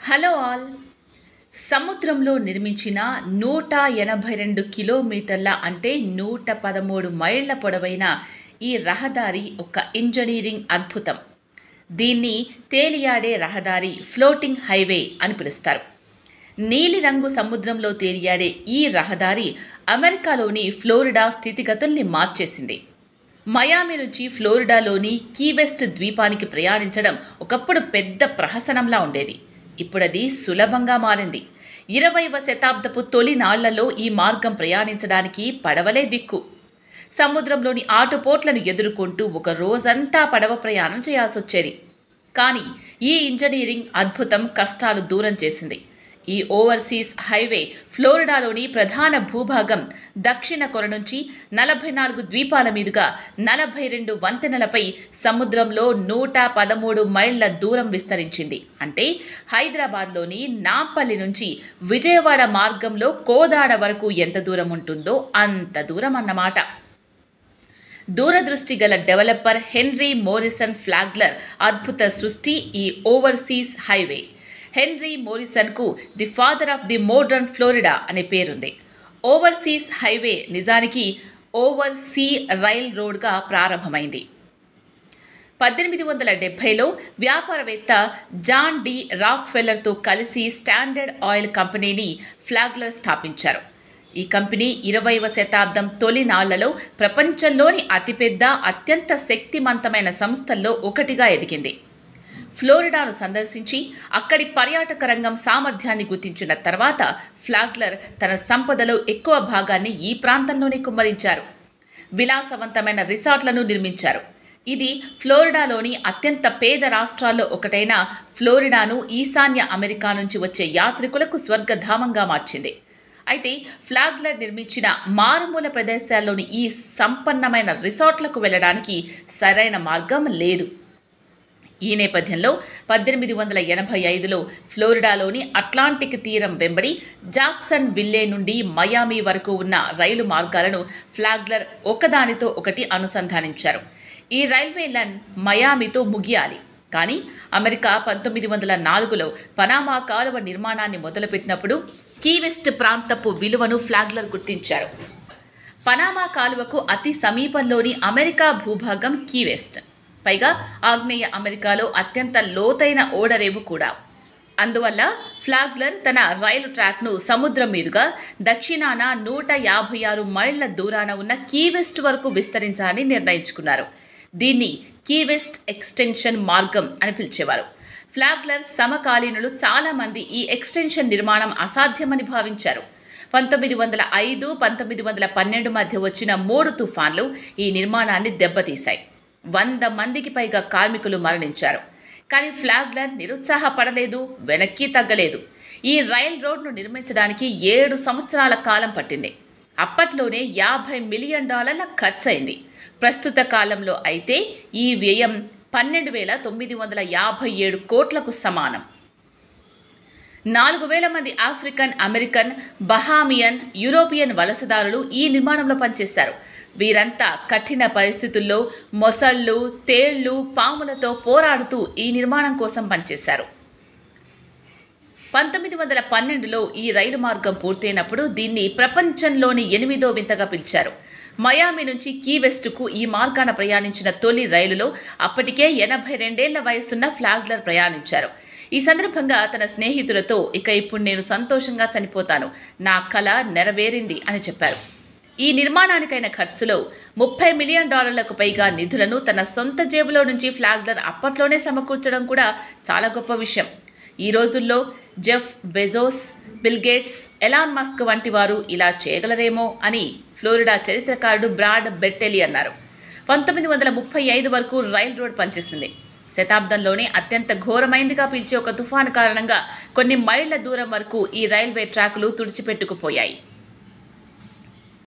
Hello all. సముద్రంలో నిర్మించిన 182 కిలోమీటర్ల అంటే 113 మైళ్ళ పొడవైన ఈ రహదారి ఒక ఇంజనీరింగ్ అద్భుతం. దీన్ని తేలియాడే రహదారి, ఫ్లోటింగ్ హైవే అని పిలుస్తారు. నీలిరంగు సముద్రంలో తేలియాడే ఈ రహదారి అమెరికాలోని ఫ్లోరిడా స్థితిగతుల్ని మార్చేసింది. మయామి నుంచి ఫ్లోరిడాలోని కీ వెస్ట్ ద్వీపానికి ప్రయాణించడం ఒకప్పుడు పెద్ద ప్రహసనంలా ఉండేది. ఇప్పుడది సులభంగా మారింది. 20వ శతాబ్దపు తొలి నాళ్లలో ఈ మార్గం ప్రయాణించడానికి పడవలే దిక్కు. సముద్రంలోని ఆటుపోట్లను ఎదుర్కొంటూ ఒక రోజంతా పడవ ప్రయాణం చేయాల్సొచ్చేది. కానీ ఈ ఇంజనీరింగ్ అద్భుతం కష్టాలు దూరం చేసింది. ఈ ఓవర్సీస్ హైవే ఫ్లోరిడాలోని ప్రధాన భూభాగం దక్షిణ కొర నుంచి 44 ద్వీపాల మీదుగా 42 వంతెనలపై సముద్రంలో 113 మైళ్ళ దూరం విస్తరించింది. అంటే హైదరాబాద్లోని నాంపల్లి నుంచి విజయవాడ మార్గంలో కోదాడ వరకు ఎంత దూరం ఉంటుందో అంత దూరం అన్నమాట. దూరదృష్టి గల డెవలపర్ హెన్రీ మోరిసన్ ఫ్లాగ్లర్ అద్భుత సృష్టి ఈ ఓవర్సీస్ హైవే. హెన్రీ మోరిసన్కు the father of the modern Florida అనే పేరుంది. ఓవర్సీస్ హైవే నిజానికి ఓవర్ సీ రైల్ రోడ్గా ప్రారంభమైంది. 1870లో వ్యాపారవేత్త జాన్ డి రాక్ఫెల్లర్తో కలిసి స్టాండర్డ్ ఆయిల్ కంపెనీని ఫ్లాగ్లర్ స్థాపించారు. ఈ కంపెనీ 20వ శతాబ్దం తొలి నాళ్లలో ప్రపంచంలోని అతిపెద్ద, అత్యంత శక్తివంతమైన సంస్థల్లో ఒకటిగా ఎదిగింది. ఫ్లోరిడాను సందర్శించి అక్కడి పర్యాటక రంగం సామర్థ్యాన్ని గుర్తించిన తర్వాత ఫ్లాగ్లర్ తన సంపదలో ఎక్కువ భాగాన్ని ఈ ప్రాంతంలోనే కుమ్మరించారు. విలాసవంతమైన రిసార్ట్లను నిర్మించారు. ఇది ఫ్లోరిడాలోని అత్యంత పేద రాష్ట్రాల్లో ఒకటైన ఫ్లోరిడాను ఈశాన్య అమెరికా నుంచి వచ్చే యాత్రికులకు స్వర్గధామంగా మార్చింది. అయితే ఫ్లాగ్లర్ నిర్మించిన మారుమూల ప్రదేశాల్లోని ఈ సంపన్నమైన రిసార్ట్లకు వెళ్ళడానికి సరైన మార్గం లేదు. ఈ నేపథ్యంలో 1885లో ఫ్లోరిడాలోని అట్లాంటిక్ తీరం వెంబడి జాక్సన్ విల్లే నుండి మయామి వరకు ఉన్న రైలు మార్గాలను ఫ్లాగ్లర్ ఒకదానితో ఒకటి అనుసంధానించారు. ఈ రైల్వే లైన్ మయామితో ముగియాలి. కానీ అమెరికా 1904లో పనామా కాలువ నిర్మాణాన్ని మొదలుపెట్టినప్పుడు కీ వెస్ట్ ప్రాంతపు విలువను ఫ్లాగ్లర్ గుర్తించారు. పనామా కాలువకు అతి సమీపంలోని అమెరికా భూభాగం కీ వెస్ట్. పైగా ఆగ్నేయ అమెరికాలో అత్యంత లోతైన ఓడరేవు కూడా. అందువల్ల ఫ్లాగ్లర్ తన రైలు ట్రాక్ను సముద్రం మీదుగా దక్షిణాన 156 మైళ్ళ దూరాన ఉన్న కీ వెస్ట్ వరకు విస్తరించాలని నిర్ణయించుకున్నారు. దీన్ని కీ వెస్ట్ ఎక్స్టెన్షన్ మార్గం అని పిలిచేవారు. ఫ్లాగ్లర్ సమకాలీనులు చాలామంది ఈ ఎక్స్టెన్షన్ నిర్మాణం అసాధ్యమని భావించారు. 1905, 1912 మధ్య వచ్చిన 3 తుఫాన్లు ఈ నిర్మాణాన్ని దెబ్బతీశాయి. 100 మందికి పైగా కార్మికులు మరణించారు. కానీ ఫ్లాగ్లర్ నిరుత్సాహపడలేదు, వెనక్కి తగ్గలేదు. ఈ రైల్ రోడ్ను నిర్మించడానికి 7 సంవత్సరాల కాలం పట్టింది. అప్పట్లోనే $50 మిలియన్ ఖర్చయింది. ప్రస్తుత కాలంలో అయితే ఈ వ్యయం 12,957 కోట్లకు సమానం. 4,000 మంది ఆఫ్రికన్ అమెరికన్, బహామియన్, యూరోపియన్ వలసదారులు ఈ నిర్మాణంలో పనిచేశారు. వీరంతా కఠిన పరిస్థితుల్లో మొసళ్ళు, తేళ్లు, పాములతో పోరాడుతూ ఈ నిర్మాణం కోసం పనిచేశారు. 1912లో ఈ రైలు మార్గం పూర్తయినప్పుడు దీన్ని ప్రపంచంలోని 8వ వింతగా పిలిచారు. మయామి నుంచి కీ వెస్ట్కు ఈ మార్గాన ప్రయాణించిన తొలి రైలులో అప్పటికే 82 ఏళ్ల వయసున్న ఫ్లాగ్లర్ ప్రయాణించారు. ఈ సందర్భంగా తన స్నేహితులతో ఇప్పుడు నేను సంతోషంగా చనిపోతాను, నా కల నెరవేరింది అని చెప్పారు. ఈ నిర్మాణానికైన ఖర్చులో $30 మిలియన్ పైగా నిధులను తన సొంత జేబులో నుంచి ఫ్లాగ్లర్ అప్పట్లోనే సమకూర్చడం కూడా చాలా గొప్ప విషయం. ఈ రోజుల్లో Jeff Bezos, bill gates, Elon Musk వంటి వారు ఇలా చేయగలరేమో అని ఫ్లోరిడా చరిత్రకారుడు బ్రాడ్ బెట్టెలి అన్నారు. 1935 వరకు రైల్ రోడ్ పనిచేసింది. శతాబ్దంలోనే అత్యంత ఘోరమైందిగా పిలిచే ఒక తుఫాను కారణంగా కొన్ని మైళ్ళ దూరం వరకు ఈ రైల్వే ట్రాకులు తుడిచిపెట్టుకుపోయాయి.